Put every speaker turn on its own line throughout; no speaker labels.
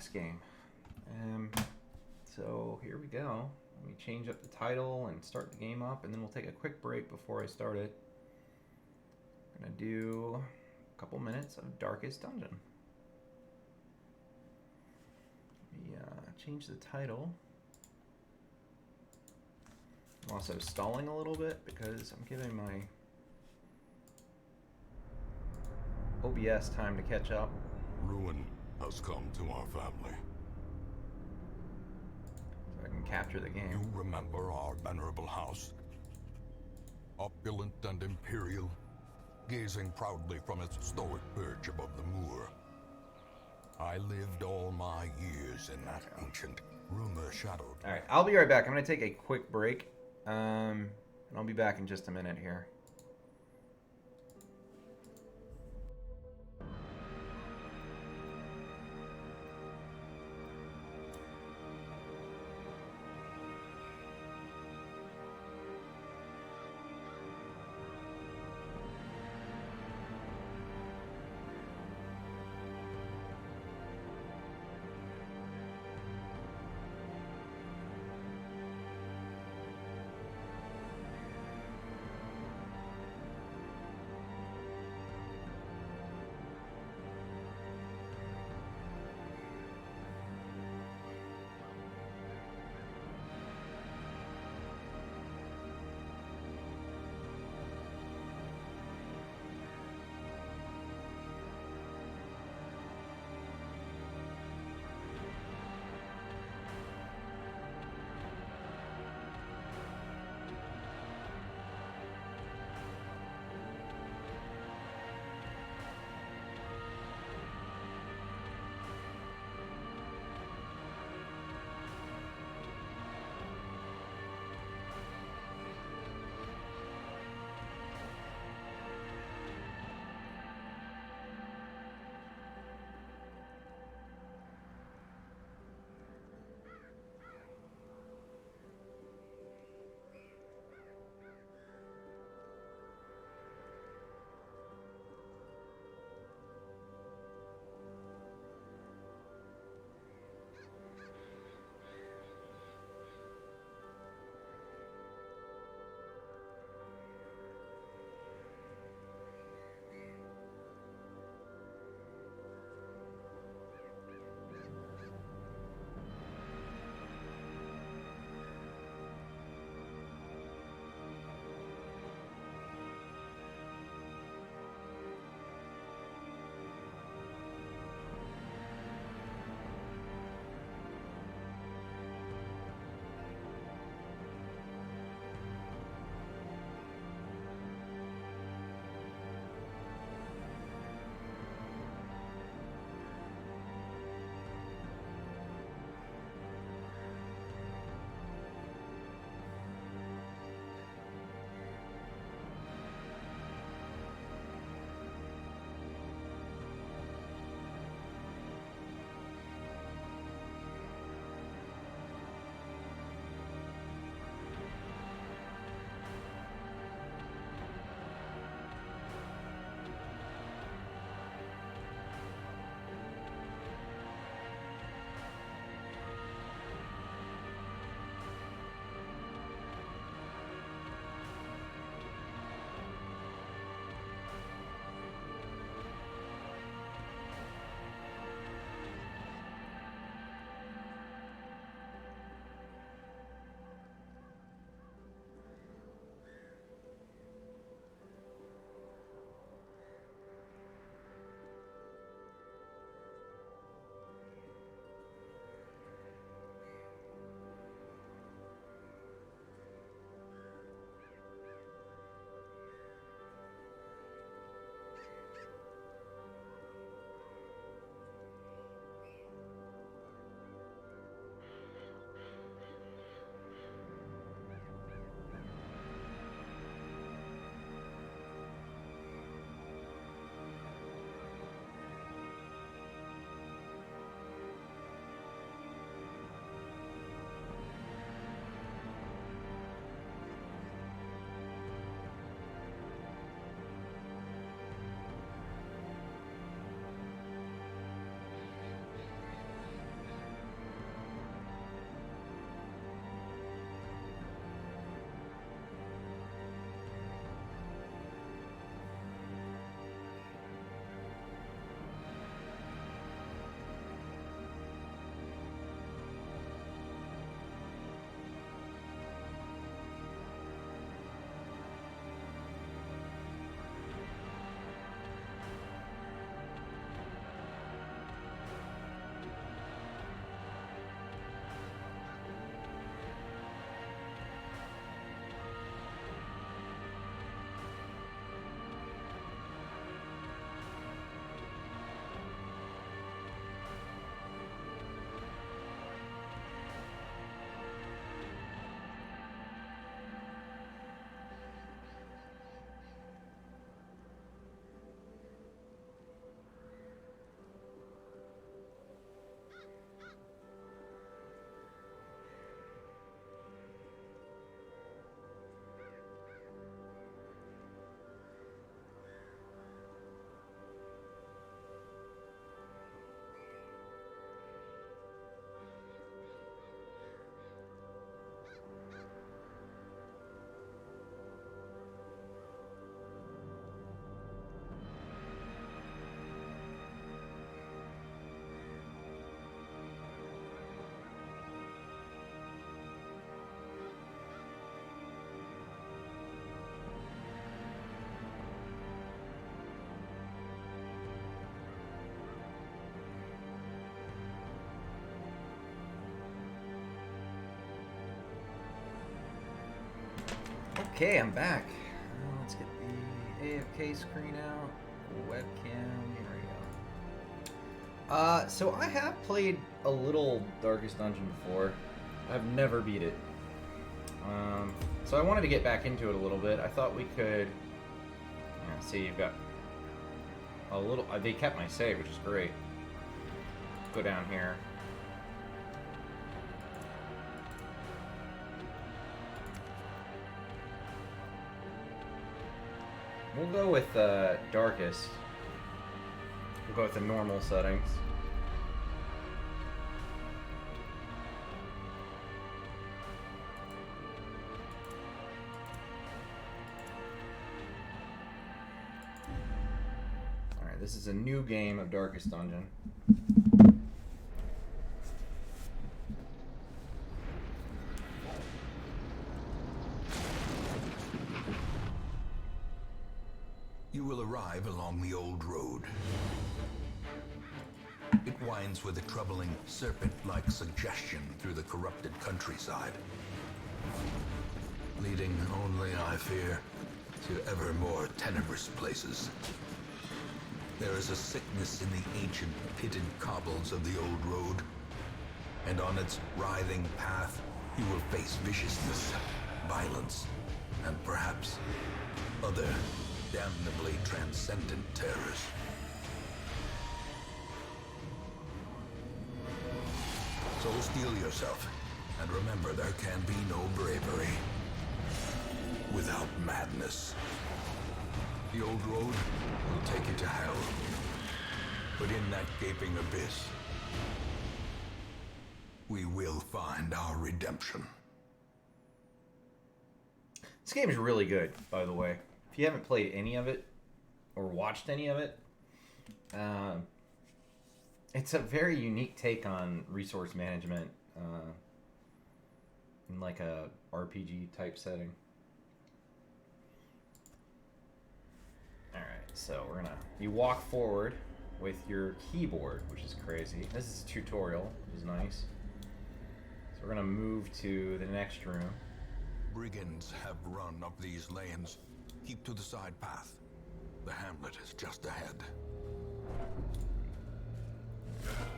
This game. So here we go. Let me change up the title and start the game up, and then we'll take a quick break before I start it. I'm gonna do a couple minutes of Darkest Dungeon. Let me change the title. I'm also stalling a little bit because I'm giving my OBS time to catch up.
Ruin has come to our family.
So I can capture the game.
You remember our venerable house? Opulent and imperial, gazing proudly from its stoic perch above the moor. I lived all my years in that ancient, rumor-shadowed...
Alright, I'll be right back. I'm going to take a quick break. And I'll be back in just a minute here. Okay, I'm back. Let's get the AFK screen out. Webcam. Here we go. So I have played a little Darkest Dungeon before. I've never beat it. So I wanted to get back into it a little bit. I thought we could. See, you've got a little. They kept my save, which is great. Go down here. We'll go with Darkest. We'll go with the normal settings. Alright, this is a new game of Darkest Dungeon.
You will arrive along the old road. It winds with a troubling serpent-like suggestion through the corrupted countryside, leading only, I fear, to ever more tenebrous places. There is a sickness in the ancient pitted cobbles of the old road, and on its writhing path you will face viciousness, violence, and perhaps other damnably transcendent terrors. So steel yourself, and remember there can be no bravery without madness. The old road will take you to hell, but in that gaping abyss, we will find our redemption.
This game is really good, by the way. If you haven't played any of it or watched any of it, it's a very unique take on resource management in like a RPG type setting. Alright, so you walk forward with your keyboard, which is crazy. This is a tutorial, which is nice. So we're gonna move to the next room.
Brigands have run up these lanes. Keep to the side path. The hamlet is just ahead.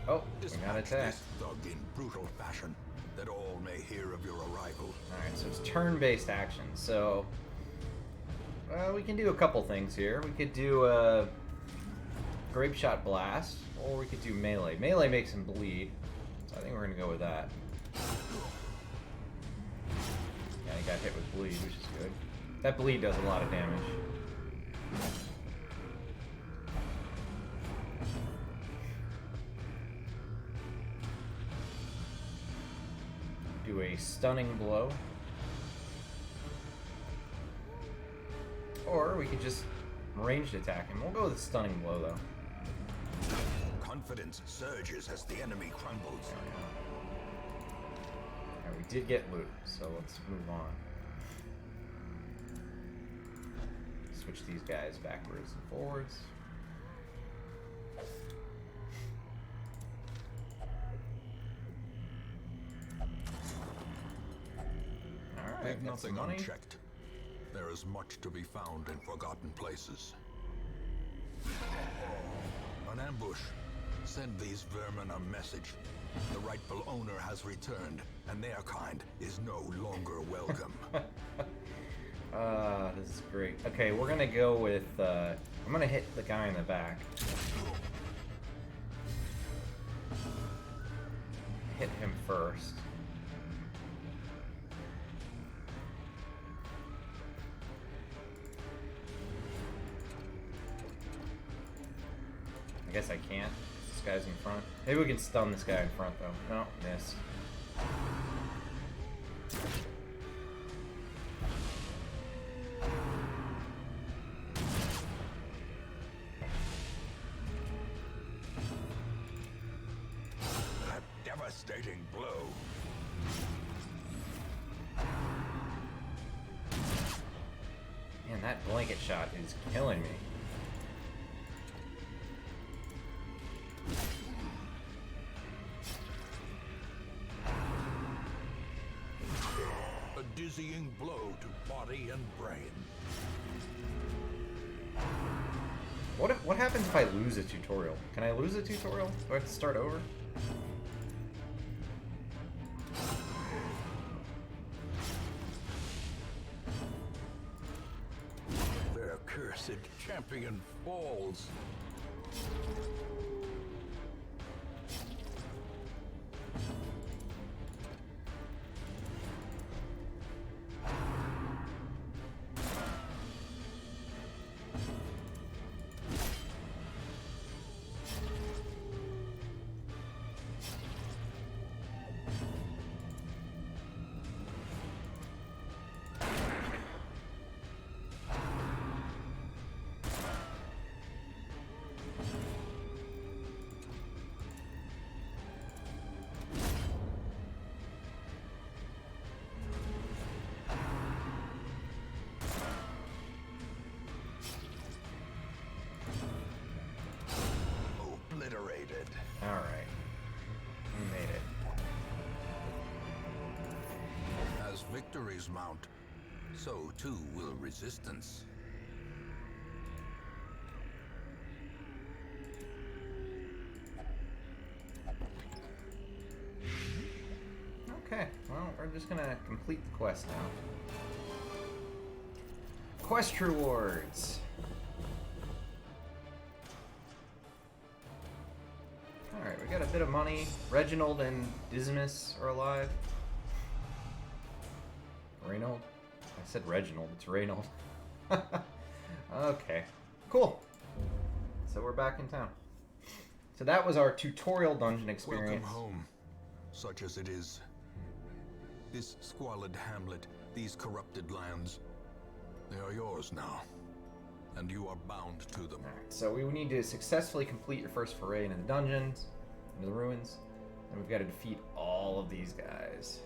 Oh, we got
Dispatch
attacked.
this thug in brutal fashion, that all may hear of your arrival.
Alright, so it's turn-based action. So, we can do a couple things here. We could do a Grape Shot Blast, or we could do Melee. Melee makes him bleed, so I think we're going to go with that. Yeah, he got hit with bleed, which is good. That bleed does a lot of damage. Do a stunning blow. Or we could just ranged attack him. We'll go with the stunning blow though.
Confidence surges as the enemy crumbles.
There we go. Alright, we did get loot, so let's move on. Switch these guys backwards and forwards. Alright,
Leave
got some
nothing
money.
unchecked. There is much to be found in forgotten places. An ambush. Send these vermin a message. The rightful owner has returned, and their kind is no longer welcome.
This is great. Okay, we're gonna go with, I'm gonna hit the guy in the back. Hit him first. I guess I can't. This guy's in front. Maybe we can stun this guy in front, though. No, miss.
A devastating blow.
Man, that blanket shot is killing me.
A dizzying blow to body and brain.
What happens if I lose a tutorial? Can I lose a tutorial? Do I have to start over?
Their cursed champion falls. Obliterated.
Alright. We made it.
As victories mount, so too will resistance.
Okay, well, we're just gonna complete the quest now. Quest rewards. Alright, we got a bit of money. Reginald and Dismas are alive. Reynold? I said Reginald, it's Reynold. Okay, cool. So we're back in town. So that was our tutorial dungeon experience.
Welcome home, such as it is. This squalid hamlet, these corrupted lands, they are yours now, and you are bound to them.
Alright, so we need to successfully complete your first foray into the dungeons, into the ruins, and we've got to defeat all of these guys.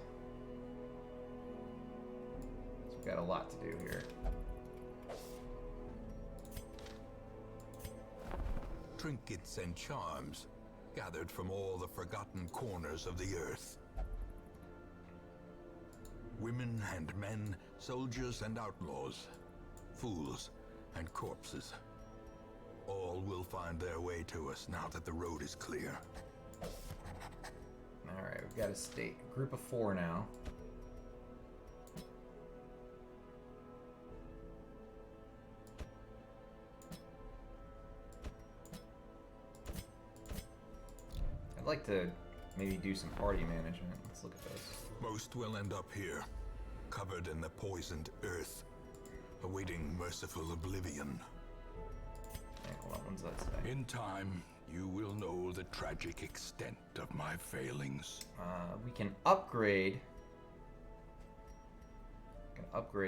So we've got a lot to do here.
Trinkets and charms, gathered from all the forgotten corners of the earth. Women and men, soldiers and outlaws, fools and corpses. All will find their way to us now that the road is clear.
Alright, we've got a group of 4 now. I'd like to maybe do some party management. Let's look at this.
Most will end up here, covered in the poisoned earth, awaiting merciful oblivion.
Okay, hold on, what does that say?
In time, you will know the tragic extent of my failings.
We can upgrade.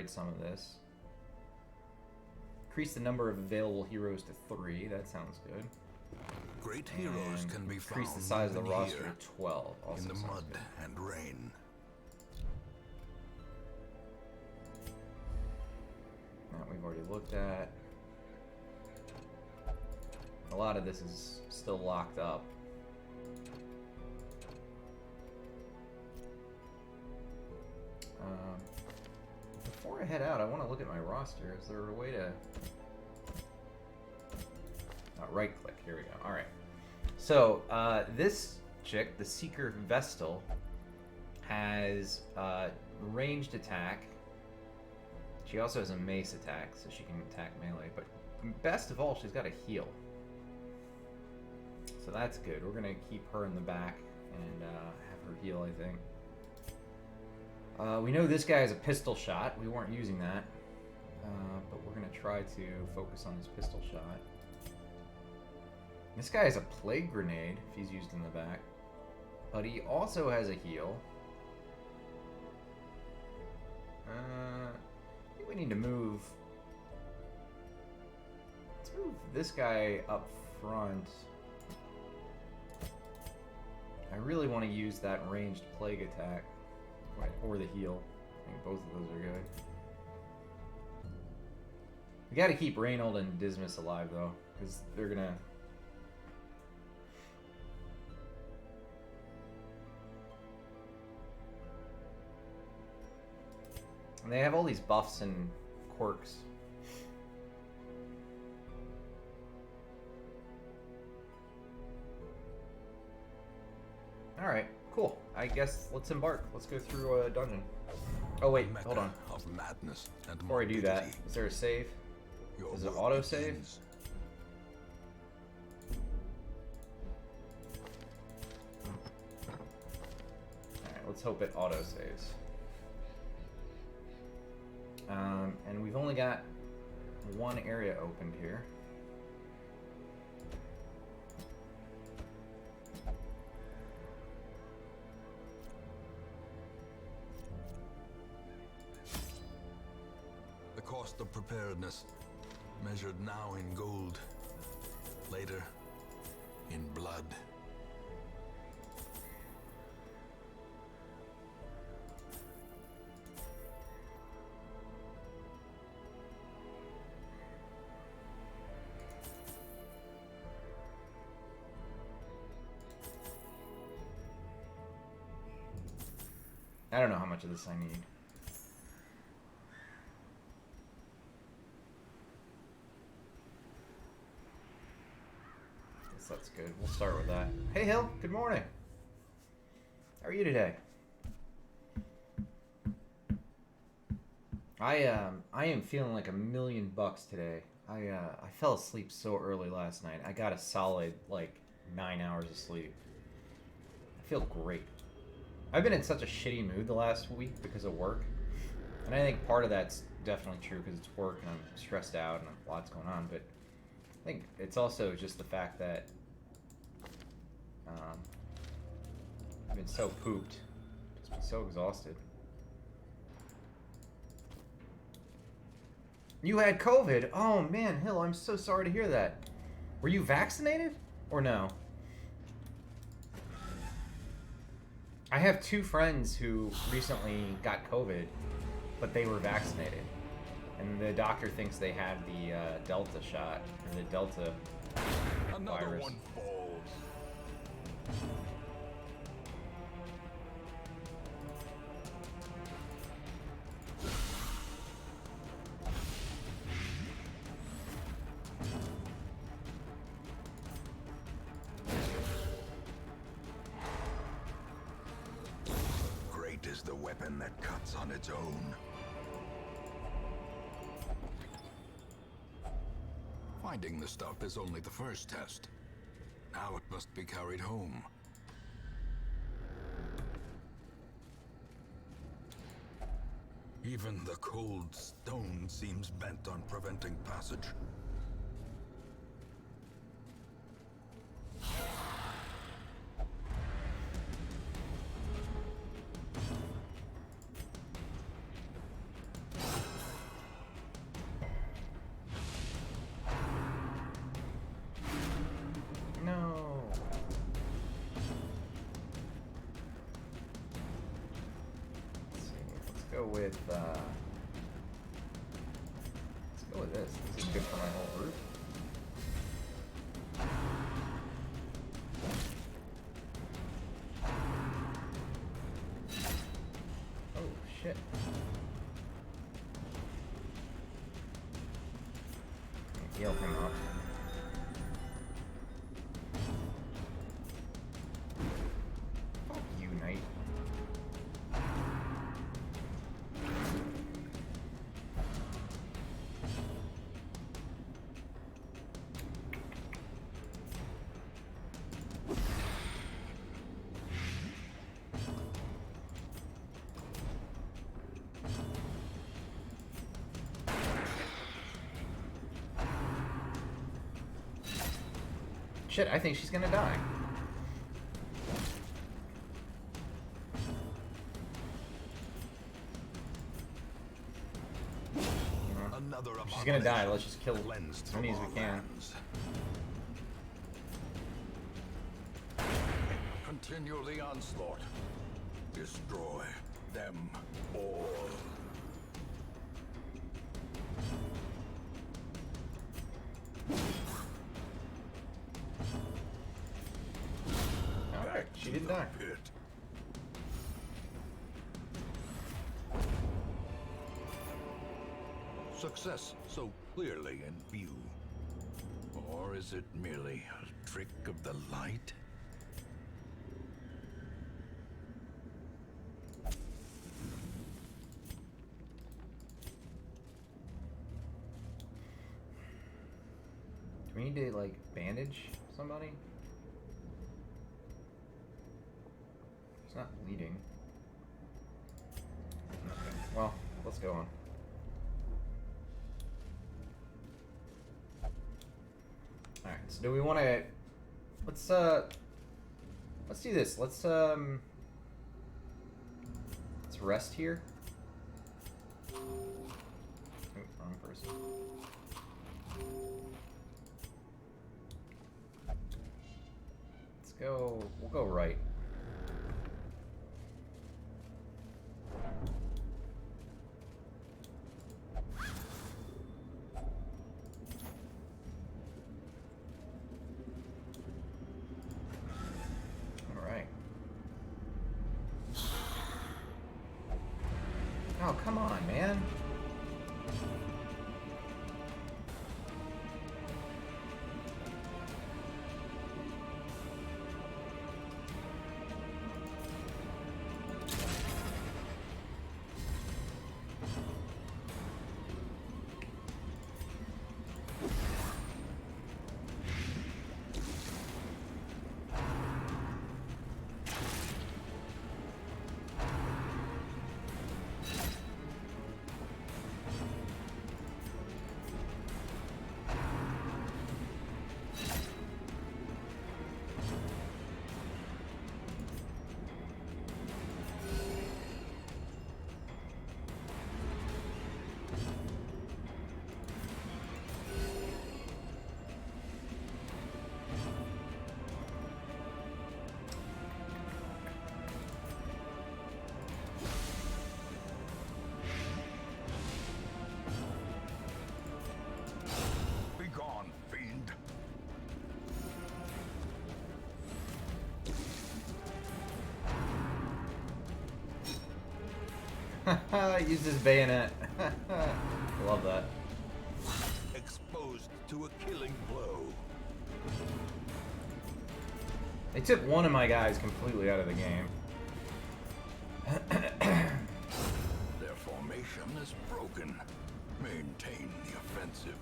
Some of this. Increase the number of available heroes to 3. That sounds good.
Great heroes
And
can be found
increase the size of the
even
roster
here,
to 12. Also
in the
sounds
mud
good.
and rain.
That we've already looked at. A lot of this is still locked up. Before I head out, I want to look at my roster. Is there a way to... right click. Here we go. Alright. So, this chick, the Seeker Vestal, has ranged attack. She also has a mace attack, so she can attack melee. But best of all, she's got a heal. So that's good. We're going to keep her in the back and have her heal, I think. We know this guy has a pistol shot. We weren't using that. But we're going to try to focus on his pistol shot. This guy has a plague grenade, if he's used in the back. But he also has a heal. I think we need to move... Let's move this guy up front. I really want to use that ranged plague attack. Or the heal. I think both of those are good. We gotta keep Reynold and Dismas alive, though. Because they're gonna... And they have all these buffs and quirks. Alright, cool. I guess let's embark. Let's go through a dungeon. Oh wait, hold on.
Of madness and
Before I do that,
morbidity.
is there a save?
Your
Is it
work
auto-save?
begins.
Alright, let's hope it auto-saves. And we've only got one area opened here.
The cost of preparedness, measured now in gold, later in blood.
I don't know how much of this I need. Guess that's good. We'll start with that. Hey Hill, good morning. How are you today? I am feeling like $1,000,000 today. I fell asleep so early last night. I got a solid like 9 hours of sleep. I feel great. I've been in such a shitty mood the last week because of work. And I think part of that's definitely true because it's work and I'm stressed out and a lot's going on. But I think it's also just the fact that I've been so pooped. Just been so exhausted. You had COVID? Oh man, Hill, I'm so sorry to hear that. Were you vaccinated? Or no? I have 2 friends who recently got COVID, but they were vaccinated. And the doctor thinks they had the Delta shot, or the Delta
Another
virus.
one falls. Great is the weapon that cuts on its own. Finding the stuff is only the first test. Now it must be carried home. Even the cold stone seems bent on preventing passage.
No. Let's see. Let's go with this. This is good for my whole group. Oh shit. Heal him up. Fuck you, Knight. Shit, I think she's gonna die.
Another
She's gonna die. Let's just kill
cleansed
as many as
from
we
our
can.
lands. Continue the onslaught. Destroy them all.
Alright, she didn't
The
die.
pit. success so clearly in view? Or is it merely a trick of the light?
Do we need to, like, bandage somebody? It's not bleeding. Okay, well, let's go on. Alright, so do we want to... Let's do this. Let's rest here. Oh, wrong person. Let's go... We'll go right. Oh, come on, man. Use his bayonet. Love that.
Exposed to a killing blow.
They took one of my guys completely out of the game.
Their formation is broken. Maintain the offensive.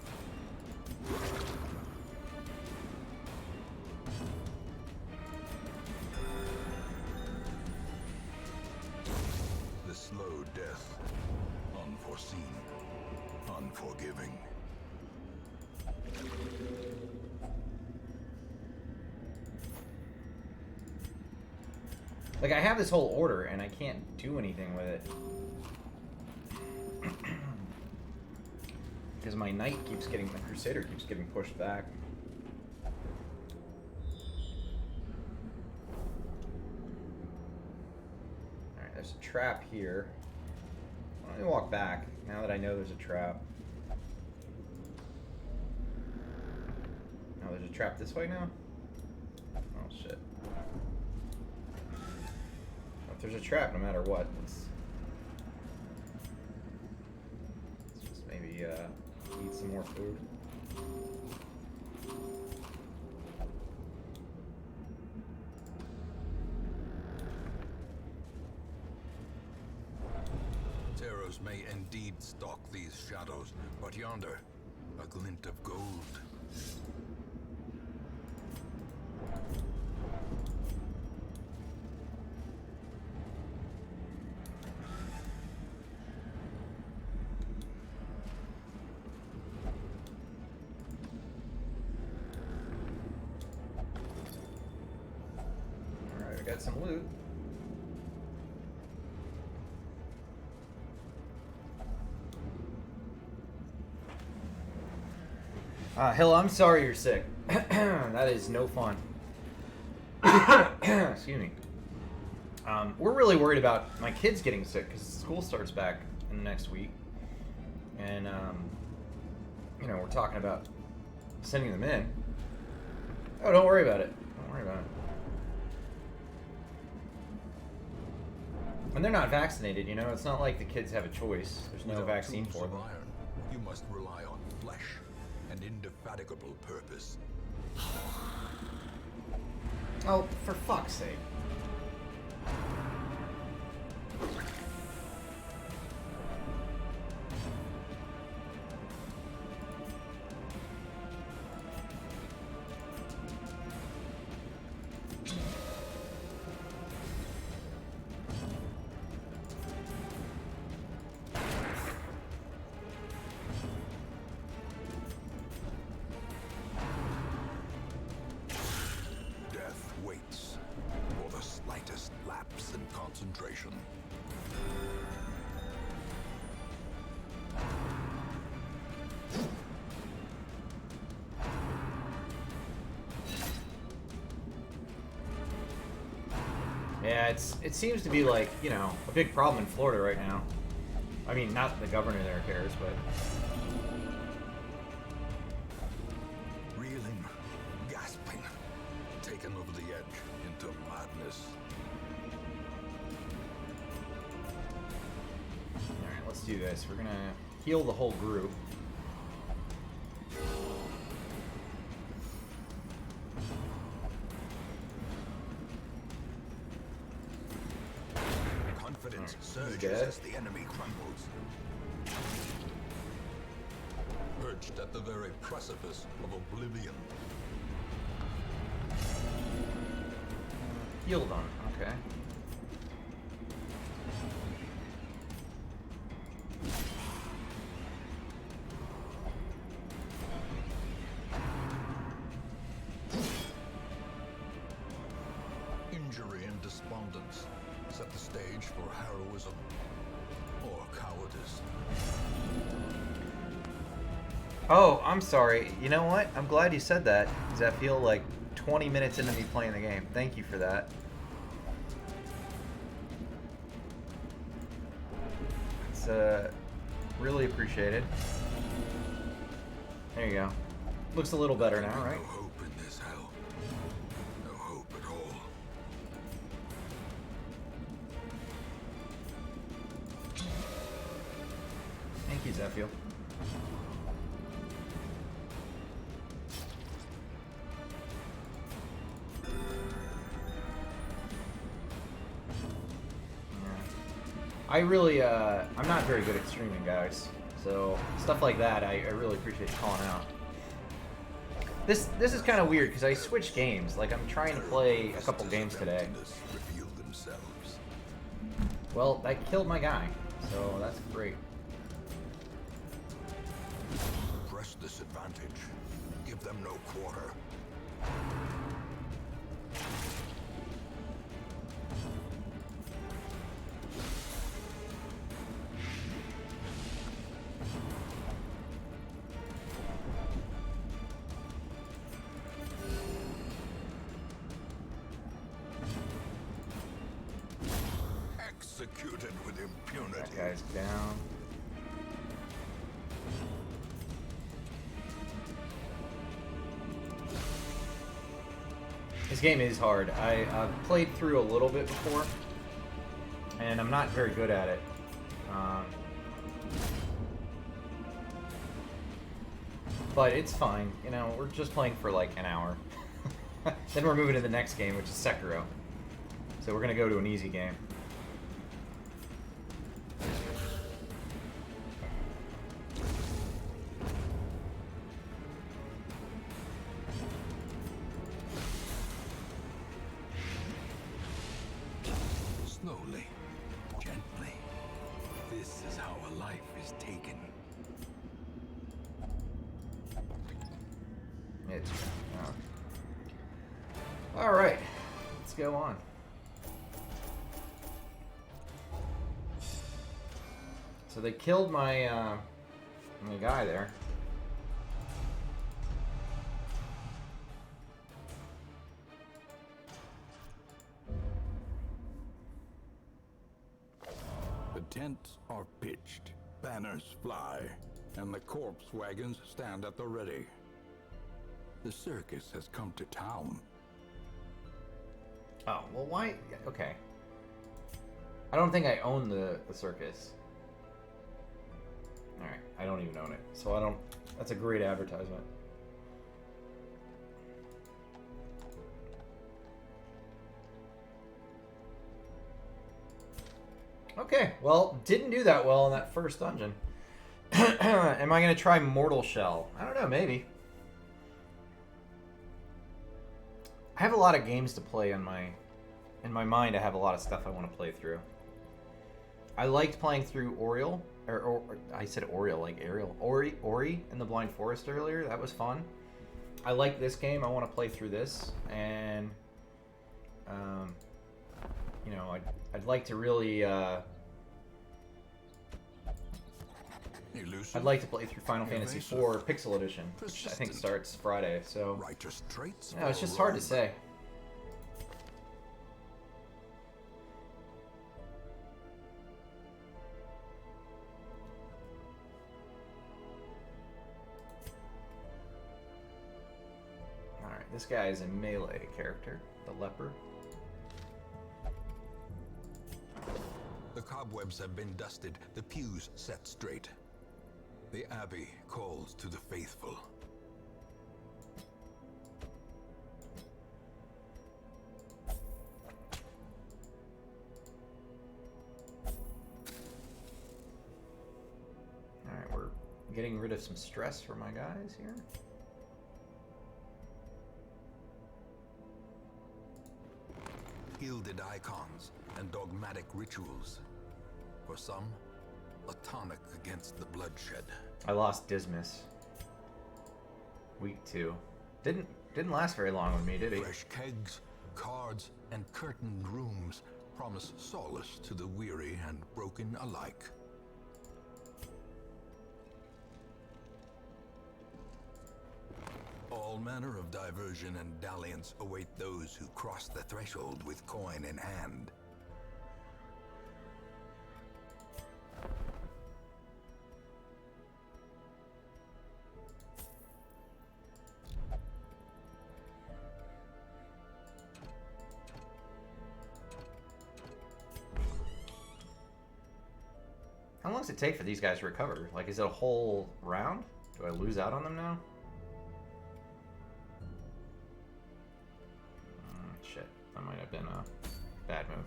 The slow death. Unforeseen. Unforgiving.
Like, I have this whole order, and I can't do anything with it. Because my knight keeps getting, my crusader keeps getting pushed back. Alright, there's a trap here. Let me walk back, now that I know there's a trap. Oh, there's a trap this way now? Oh, shit. If there's a trap, no matter what, let's just maybe eat some more food.
Terrors may indeed stalk these shadows, but yonder, a glint of gold.
Alright, we got some loot. Hill, I'm sorry you're sick. That is no fun. Excuse me. We're really worried about my kids getting sick because school starts back in the next week. And, you know, we're talking about sending them in. Oh, don't worry about it. Don't worry about it. And they're not vaccinated, you know? It's not like the kids have a choice. There's no vaccine for them.
you must rely on flesh and indefatigable purpose.
Oh, for fuck's sake.
Death waits for the slightest lapse in concentration.
Yeah, it seems to be like, you know, a big problem in Florida right now. I mean, not that the governor there cares, but...
Reeling, gasping, taken over the edge into madness.
Alright, let's do this. We're gonna heal the whole group.
Confidence surges
dead.
as the enemy crumbles. Perched at the very precipice of oblivion.
Healed on, okay.
Injury and despondence set the stage for heroism or cowardice.
Oh, I'm sorry. You know what? I'm glad you said that, because I feel like 20 minutes into me playing the game. Thank you for that. It's really appreciated. There you go. Looks a little better now, right?
No hope in this hell. No hope at all.
Thank you, Zephiel. I really, I'm not very good at streaming, guys. So, stuff like that, I really appreciate you calling out. This is kind of weird, because I switch games. Like, I'm trying to play a couple games today.
Reveal themselves.
Well, I killed my guy, so that's great.
Press this advantage. Give them no quarter. Executed with impunity.
That guy's down. This game is hard. I've played through a little bit before, and I'm not very good at it. But it's fine. You know, we're just playing for like an hour. Then we're moving to the next game, which is Sekiro. So we're gonna go to an easy game.
Slowly, gently. This is how a life is taken.
It's all right. Let's go on. So they killed my my guy there.
The tents are pitched, banners fly, and the corpse wagons stand at the ready. The circus has come to town.
Oh, well, why? Okay. I don't think I own the circus. Alright. I don't even own it. So I don't... That's a great advertisement. Okay, well, didn't do that well in that first dungeon. Am I going to try Mortal Shell? I don't know, maybe. I have a lot of games to play in my mind. I have a lot of stuff I want to play through. I liked playing through Oriel, or I said Oriel, like Ariel. Ori in the Blind Forest earlier. That was fun. I like this game. I want to play through this, and you know, I'd like to really I'd like to play through Final Fantasy IV Pixel Edition, which I think starts Friday. So
Righteous traits.
no, it's just hard to say. Alright, this guy is a melee character, the leper.
The cobwebs have been dusted, the pews set straight. The Abbey calls to the faithful.
Alright, we're getting rid of some stress for my guys here.
Gilded icons and dogmatic rituals. For some, a tonic against the bloodshed.
I lost Dismas. Week 2. Didn't last very long with me, did he?
Fresh kegs, cards, and curtained rooms promise solace to the weary and broken alike. All manner of diversion and dalliance await those who cross the threshold with coin in hand.
How long does it take for these guys to recover? Like, is it a whole round? Do I lose out on them now? Shit, that might have been a bad move.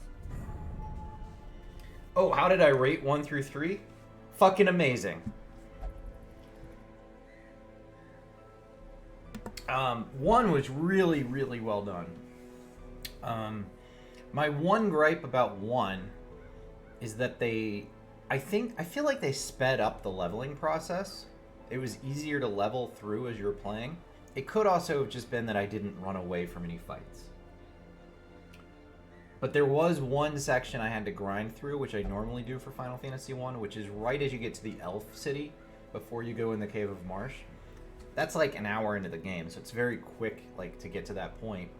Oh, how did I rate 1 through 3? Fucking amazing. 1 was really, really well done. My one gripe about 1 is that I feel like they sped up the leveling process. It was easier to level through as you were playing. It could also have just been that I didn't run away from any fights. But there was one section I had to grind through, which I normally do for Final Fantasy 1, which is right as you get to the Elf City, before you go in the Cave of Marsh. That's like an hour into the game, so it's very quick, like, to get to that point.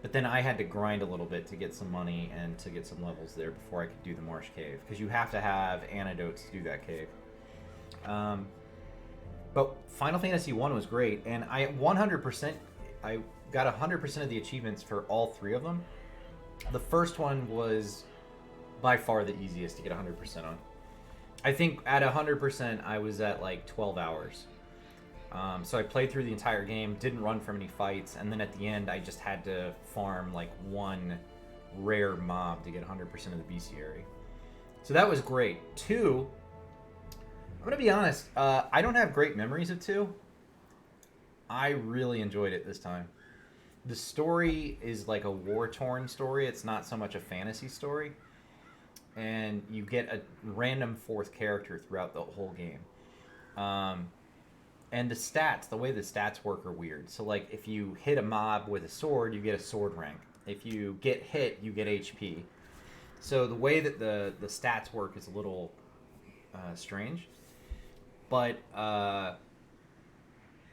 But then I had to grind a little bit to get some money and to get some levels there before I could do the Marsh Cave, because you have to have antidotes to do that cave. But Final Fantasy 1 was great, and I got 100% of the achievements for all 3 of them. The first one was by far the easiest to get 100% on. I think at 100% I was at like 12 hours. So I played through the entire game, didn't run from any fights, and then at the end I just had to farm like one rare mob to get 100% of the bestiary. So that was great. 2, I'm gonna be honest, I don't have great memories of 2. I really enjoyed it this time. The story is like a war-torn story. It's not so much a fantasy story. And you get a random 4th character throughout the whole game. And the stats, the way the stats work are weird. So like if you hit a mob with a sword, you get a sword rank. If you get hit, you get HP. So the way that the stats work is a little strange. But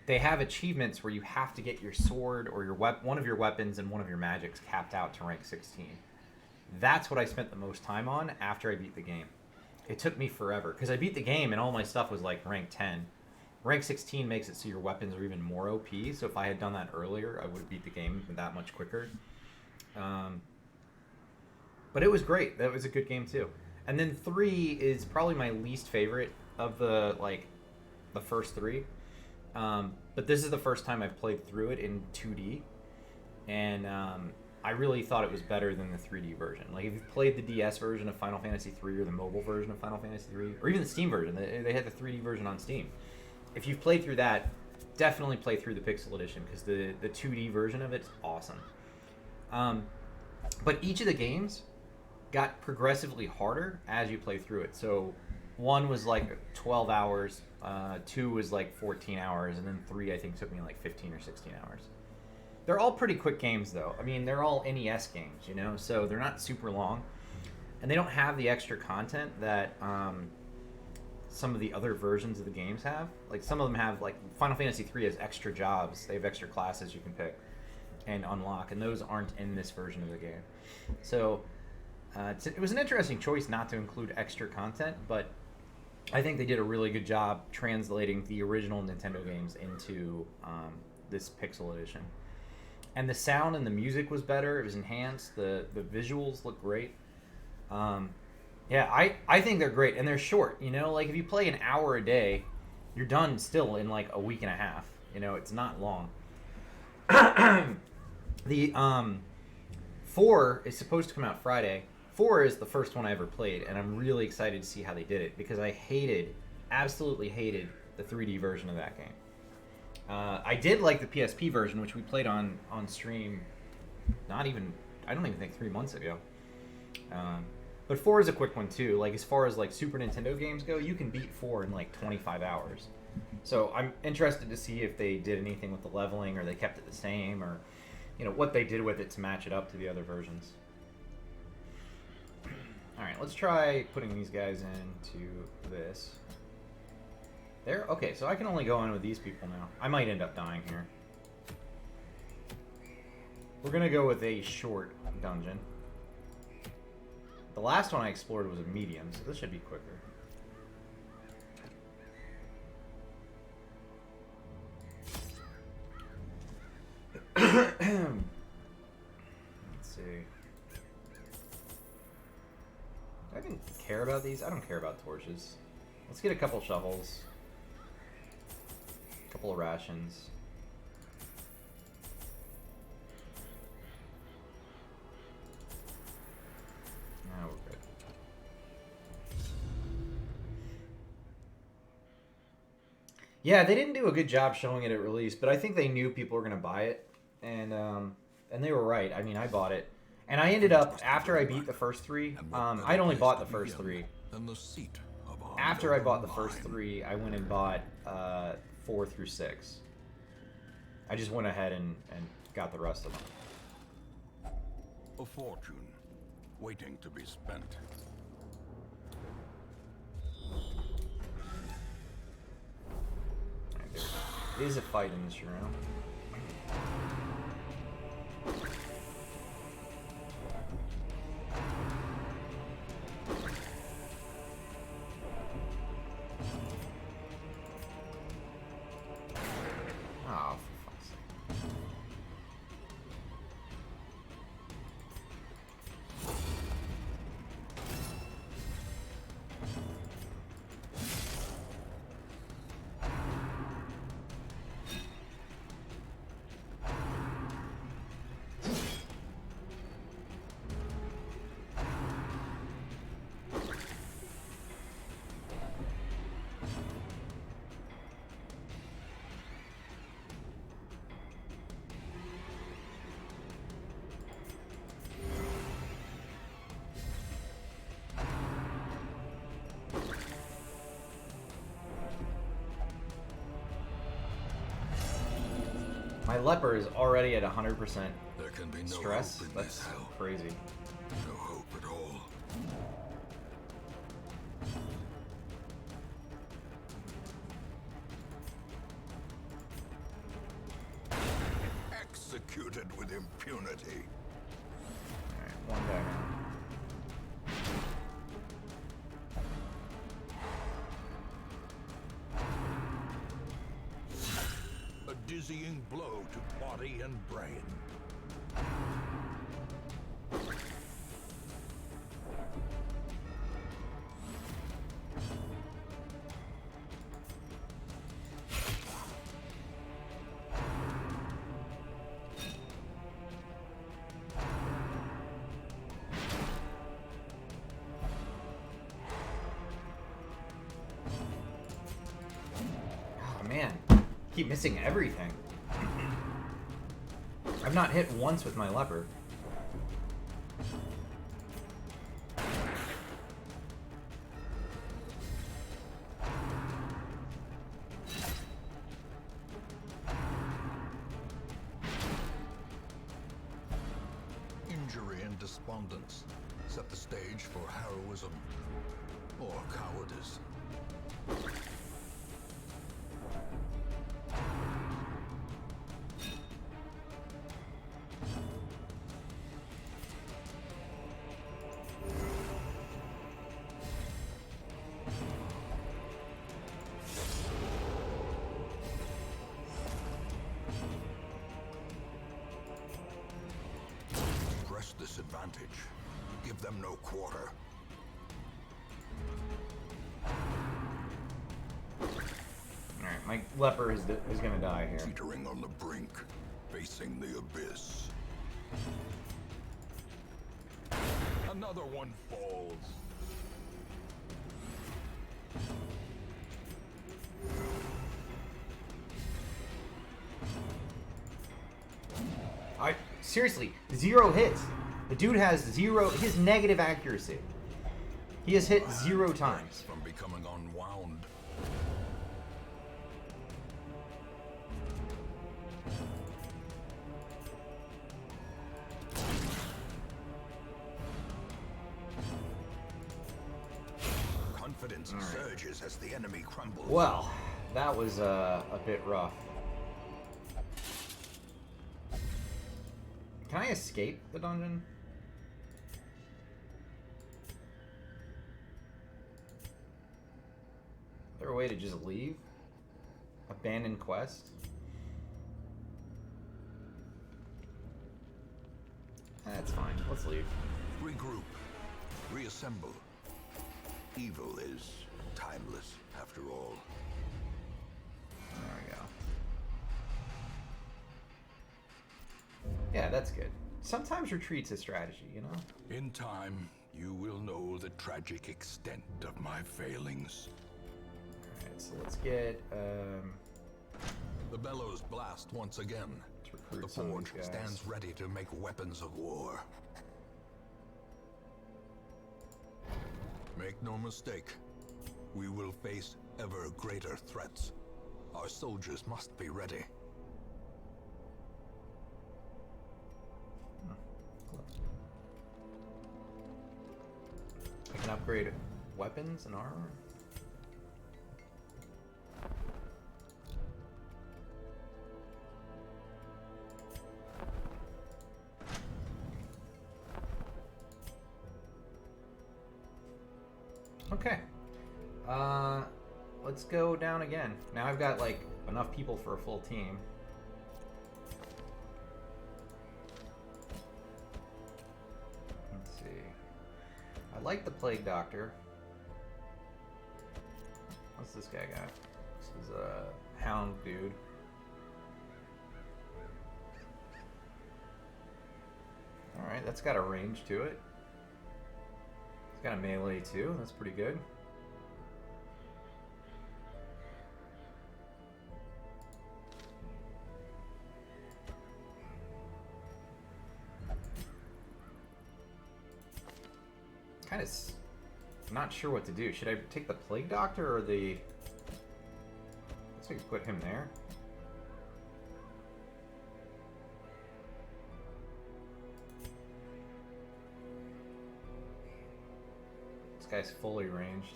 they have achievements where you have to get your sword or your one of your weapons and one of your magics capped out to rank 16. That's what I spent the most time on after I beat the game. It took me forever because I beat the game and all my stuff was like rank 10. Rank 16 makes it so your weapons are even more OP, so if I had done that earlier, I would have beat the game that much quicker. But it was great. That was a good game too. And then 3 is probably my least favorite of the like the first three. But this is the first time I've played through it in 2D, and I really thought it was better than the 3D version. Like, if you've played the DS version of Final Fantasy 3 or the mobile version of Final Fantasy 3, or even the Steam version, they had the 3D version on Steam. If you've played through that, definitely play through the Pixel Edition, because the 2D version of it's awesome. But each of the games got progressively harder as you play through it. So 1 was like 12 hours, 2 was like 14 hours, and then 3 I think took me like 15 or 16 hours. They're all pretty quick games, though. I mean, they're all NES games, you know, so they're not super long. And they don't have the extra content that some of the other versions of the games have. Like, some of them have, like, Final Fantasy 3 has extra jobs. They have extra classes you can pick and unlock, and those aren't in this version of the game. So it was an interesting choice not to include extra content, but I think they did a really good job translating the original Nintendo games into this Pixel Edition. And the sound and the music was better. It was enhanced. The visuals look great. Yeah, I think they're great. And they're short, you know? Like, if you play an hour a day, you're done still in, like, a week and a half. You know, it's not long. The 4 is supposed to come out Friday. 4 is the first one I ever played, and I'm really excited to see how they did it, because I absolutely hated the 3D version of that game. I did like the PSP version, which we played on stream I don't even think 3 months ago. But 4 is a quick one too. Like, as far as like Super Nintendo games go, you can beat 4 in like 25 hours. So I'm interested to see if they did anything with the leveling, or they kept it the same, or, you know, what they did with it to match it up to the other versions. Alright, let's try putting these guys into this. There? Okay, so I can only go in with these people now. I might end up dying here. We're gonna go with a short dungeon. The last one I explored was a medium, so this should be quicker. Let's see. I didn't care about these. I don't care about torches. Let's get a couple shovels. A couple of rations. Now we're good. Yeah, they didn't do a good job showing it at release, but I think they knew people were going to buy it, and they were right. I mean, I bought it, and I ended up, after I beat the first 3, I'd only bought the first 3. After I bought the first 3, I went and bought 4 through 6. I just went ahead and got the rest of them.
A fortune waiting to be spent.
Right, there is a fight in this room. Oh, for fuck's sake. My leper is already at 100%
There can be no
stress.
hope in
That's
this hell.
crazy.
No hope at all. Executed with impunity.
Alright, one guy now.
A dizzying blow to body and brain.
Keep missing everything. I've not hit once with my leper.
Injury and despondence set the stage for heroism or cowardice. Press this advantage. Give them no quarter.
Alright, my leper is gonna die here.
Teetering on the brink, facing the abyss. Another one falls.
Seriously, 0 hits. The dude has his negative accuracy. He has hit 0 times.
From becoming unwound. Confidence surges as the enemy crumbles.
Well, that was a bit rough. Can I escape the dungeon? Is there a way to just leave? Abandon quest? That's fine. Let's leave.
Regroup. Reassemble. Evil is timeless, after all.
There we go. Yeah, that's good. Sometimes retreat's a strategy, you know?
In time, you will know the tragic extent of my failings.
Alright, so let's get,
The bellows blast once again.
let's recruit
The
some of
forge
these guys.
stands ready to make weapons of war. Make no mistake, we will face ever greater threats. Our soldiers must be ready.
I can upgrade weapons and armor. Okay. Let's go down again. Now I've got like enough people for a full team. Let's see. I like the Plague Doctor. What's this guy got? This is a hound dude. Alright, that's got a range to it. It's got a melee too, that's pretty good. Kind of not sure what to do. Should I take the Plague Doctor or the... I guess I could put him there. This guy's fully ranged.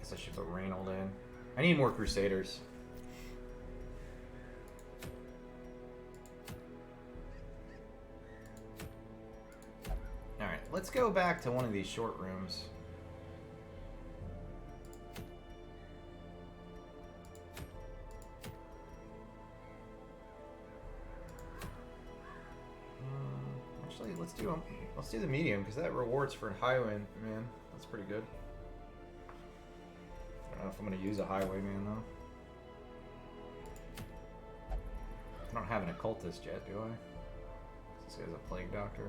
I should put Reynold in. I need more Crusaders. Alright, let's go back to one of these short rooms. Actually, let's do the medium because that rewards for Highwayman. That's pretty good. I don't know if I'm gonna use a highwayman though. I don't have an occultist yet, do I? This guy's a plague doctor.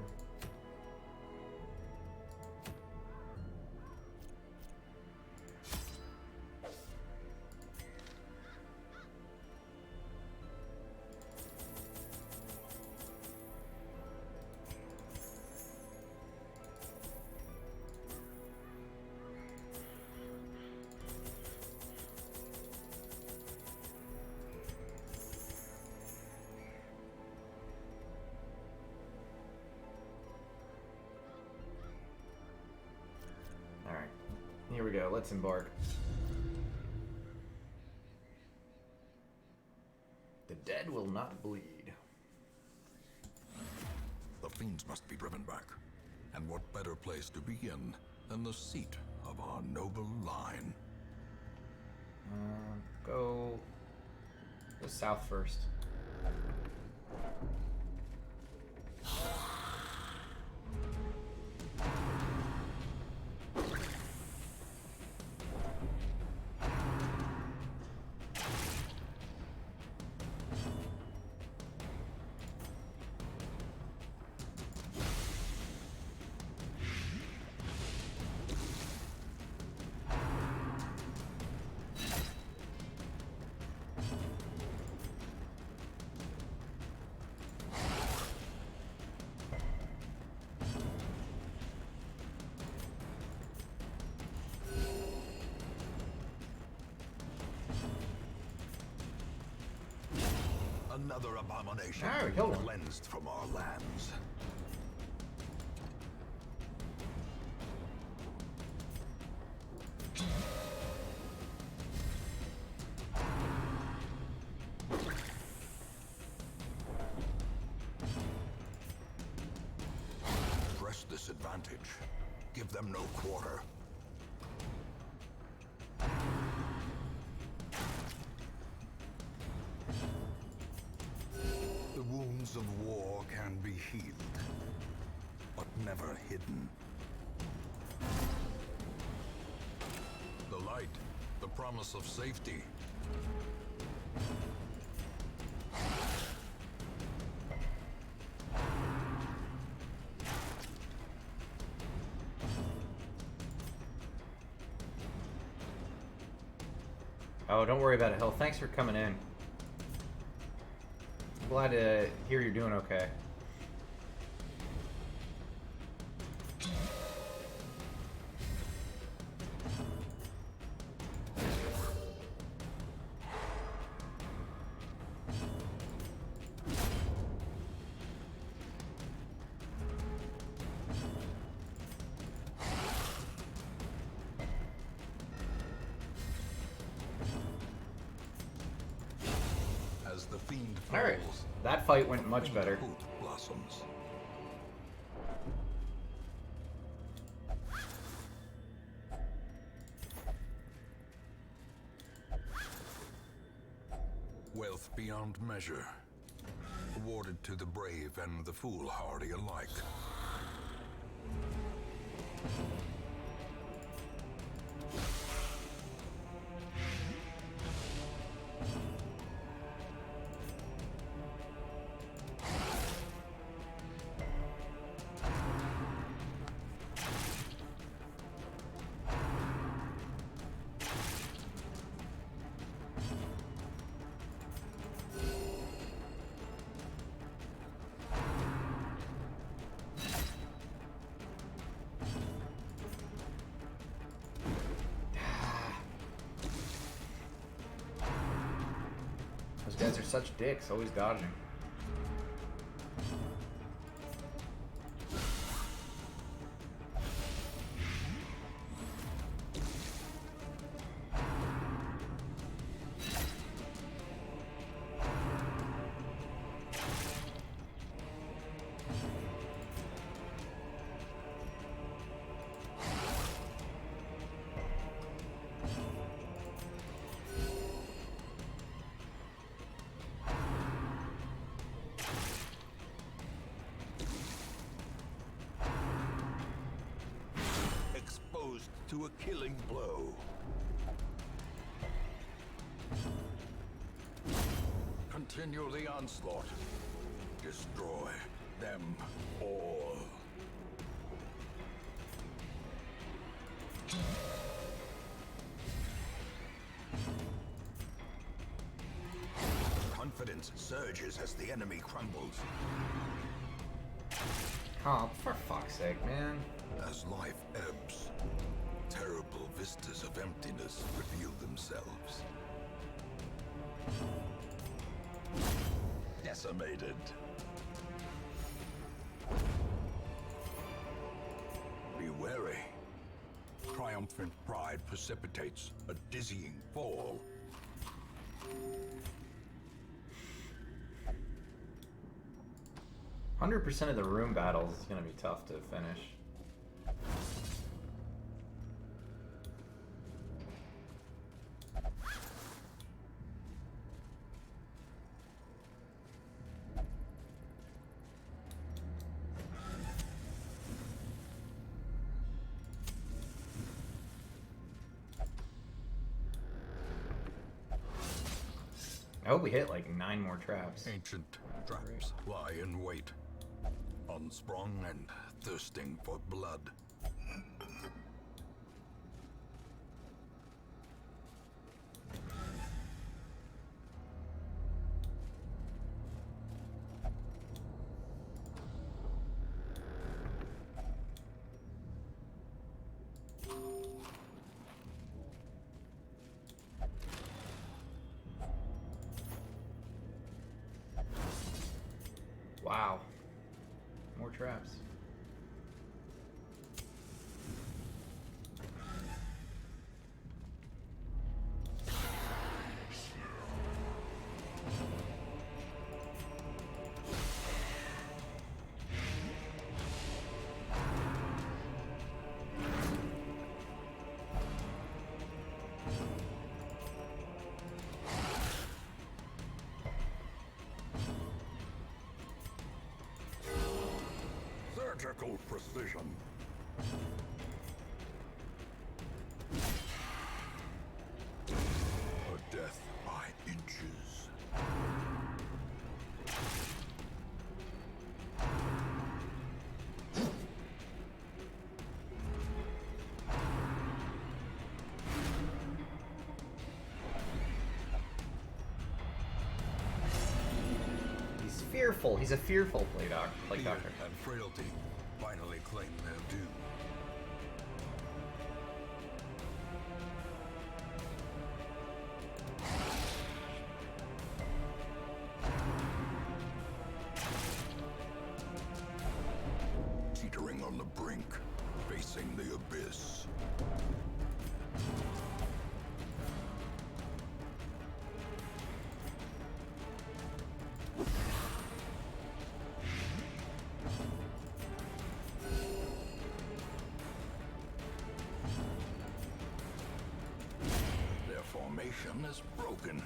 Here we go, let's embark. The dead will not bleed.
The fiends must be driven back. And what better place to begin than the seat of our noble line?
Go south first.
Another abomination
we killed one.
cleansed from our lands. Press this advantage. Give them no quarter. The wounds of war can be healed, but never hidden. The light, the promise of safety.
Oh, don't worry about it, Hill. Thanks for coming in. I'm glad to hear you're doing okay.
As the fiend
All right,
falls,
that fight went much better.
hope blossoms. Wealth beyond measure, awarded to the brave and the foolhardy alike.
Those guys are such dicks, always dodging.
to a killing blow. Continue the onslaught. Destroy them all. Confidence surges as the enemy crumbles.
Oh, for fuck's sake, man.
As life ebbs, terrible vistas of emptiness reveal themselves. Decimated. Be wary. Triumphant pride precipitates a dizzying fall.
100% of the room battles is gonna be tough to finish. I hope we hit like 9 more traps.
Ancient traps lie in wait, unsprung and thirsting for blood.
Wow. More traps.
Surgical precision. A death by inches.
He's fearful. He's a fearful play doctor. Like
Fear
doctor.
and frailty finally claim their due. Teetering on the brink, facing the abyss. Their formation is broken.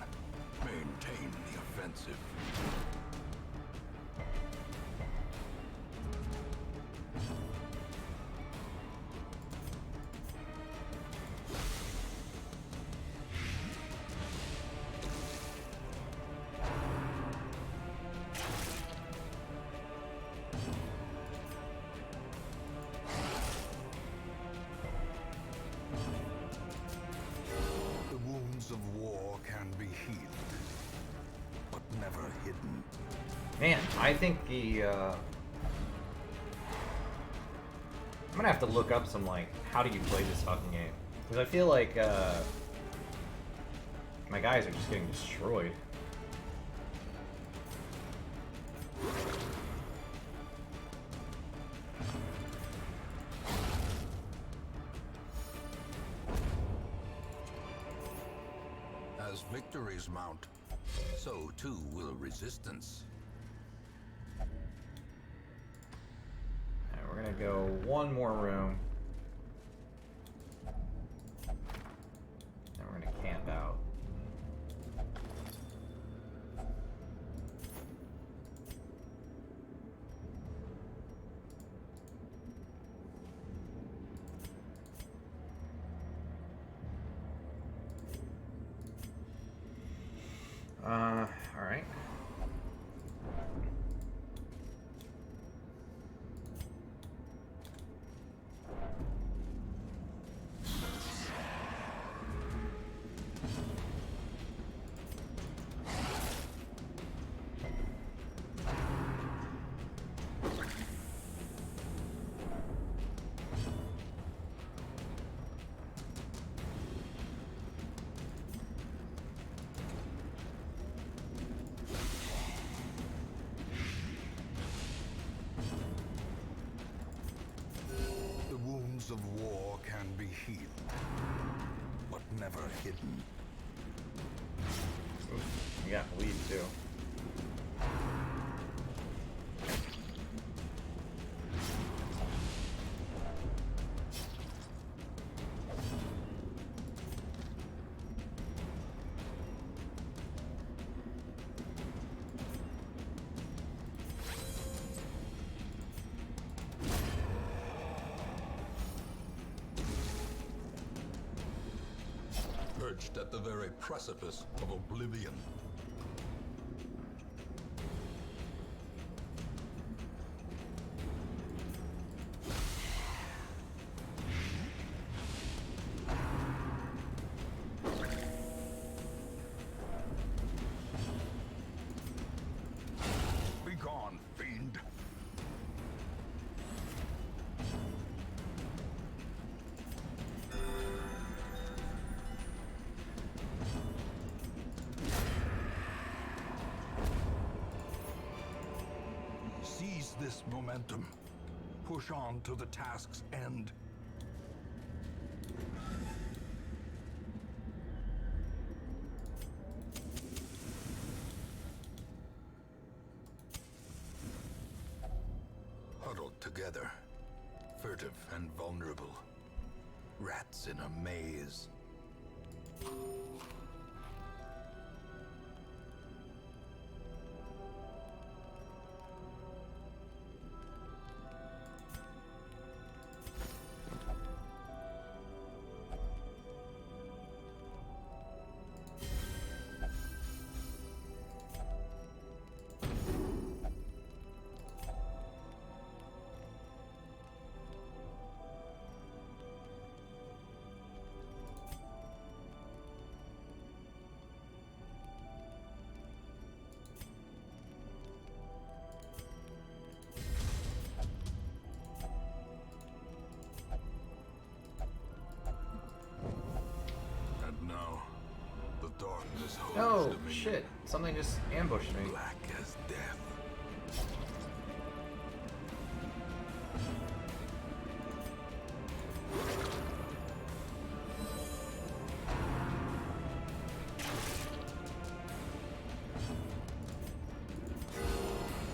Maintain the offensive. The wounds of war can be healed, but never hidden.
Man, I think the I'm gonna have to look up some like how do you play this fucking game, because I feel like my guys are just getting destroyed.
As victories mount, so too will resistance.
Alright, we're gonna go one more room. And we're gonna camp out.
of war can be healed, but never hidden.
You got bleed too.
Perched at the very precipice of oblivion. Be gone, fiend. Seize this momentum. Push on to the task's end. Huddled together, furtive and vulnerable. Rats in a maze. And now, the darkness holds
Oh,
dominion.
shit. Something just ambushed me.
Black as death.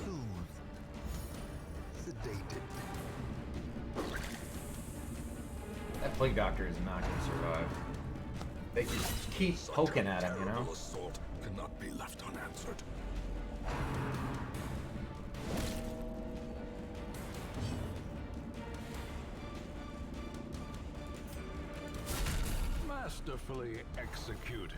Soothed. Sedated.
That plague doctor is not going to survive. They just keep
Such
poking
a
at him, you know?
terrible assault cannot be left unanswered. Masterfully executed.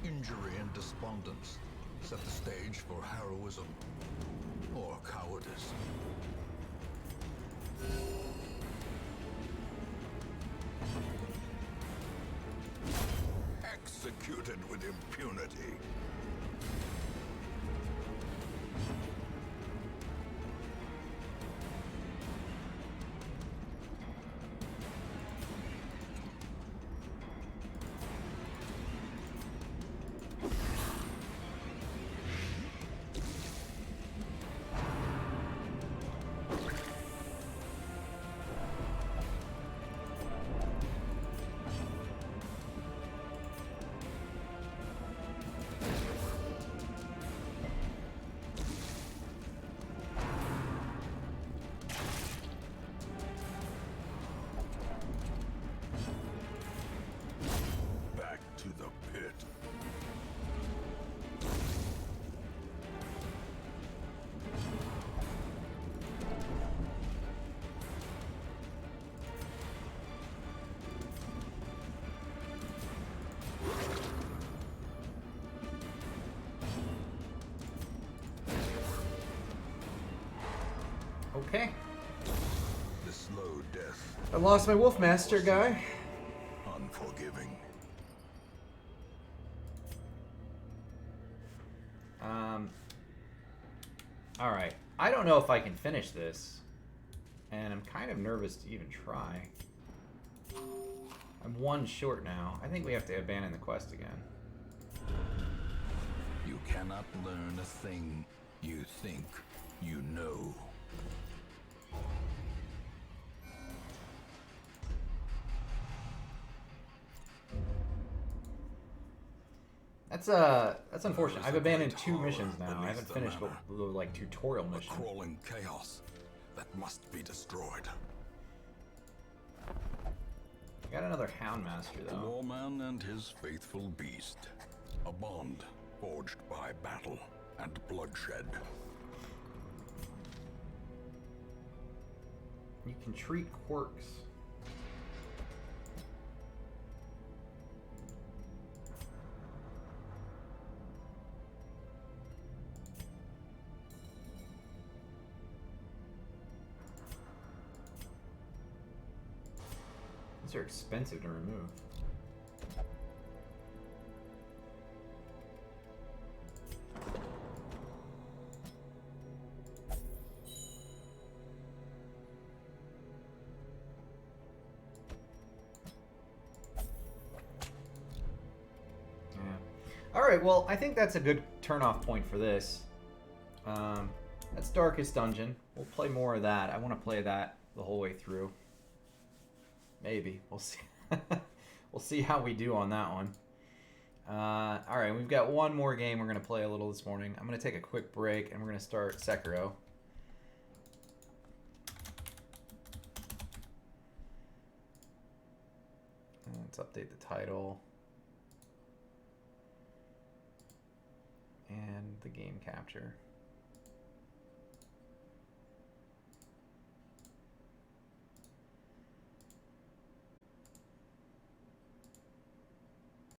Injury and despondence set the stage for heroism or cowardice. Executed with impunity. Back to the pit.
Okay.
The slow death,
I lost my Wolfmaster guy.
unforgiving.
All right. I don't know if I can finish this, and I'm kind of nervous to even try. I'm one short now. I think we have to abandon the quest again.
You cannot learn a thing you think you know.
That's unfortunate. I've abandoned 2 missions now. I haven't finished the like tutorial
A
mission.
crawling chaos that must be destroyed.
I got another Houndmaster
The
though.
Lawman and his faithful beast. A bond forged by battle and bloodshed.
You can treat quirks. These are expensive to remove. Alright, well, I think that's a good turn-off point for this. That's Darkest Dungeon. We'll play more of that. I want to play that the whole way through. Maybe. We'll see. We'll see how we do on that one. Alright, we've got one more game we're going to play a little this morning. I'm going to take a quick break, and we're going to start Sekiro. Let's update the title. And the game capture.